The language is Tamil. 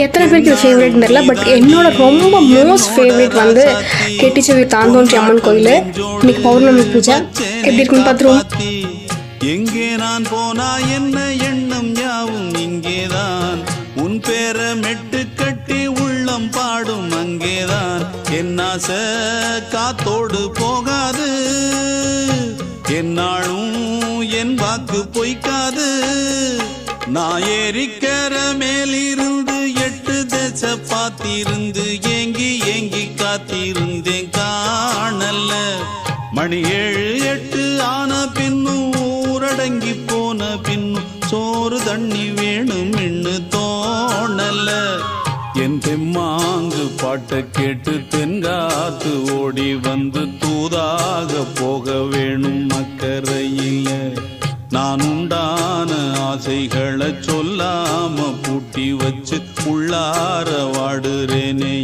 எத்தனை பேருக்கு இது ஃபேவரட் தெரியல, பட் என்னோட ரொம்ப மோஸ்ட் ஃபேவரட் வந்து கெட்டிச்செவி தாந்தோன்றி அம்மன் கோயில். இன்னைக்கு பௌர்ணமி பூஜை எப்படி இருக்குன்னு பார்த்துருவோம். எங்கே நான் போனா என்ன எண்ணம் யாவும் இங்கேதான், உன் பேர மெட்டு கட்டி உள்ளம் பாடும் அங்கேதான். என் ஆசை காத்தோடு போகாது, என்னாலும் என் வாக்கு பொய்க்காது. நான் ஏறிக்கிற மேலிருந்து 8 தேச பார்த்திருந்து ஏங்கி ஏங்கி காத்திருந்தேன் காணல. மணி 7 8 ஆன பின்னும் ஊரடங்கி போன பின்னும் சோறு தண்ணி வேணும் இன்னு தோணல. என் தெம்மாங்கு பாட்டை கேட்டு தென்காத்து ஓடி வந்து தூதாக போக வேணும் அக்கறையில. நான் உண்டான ஆசைகளை சொல்லாம பூட்டி வச்சு உள்ளார வாடுறேனே.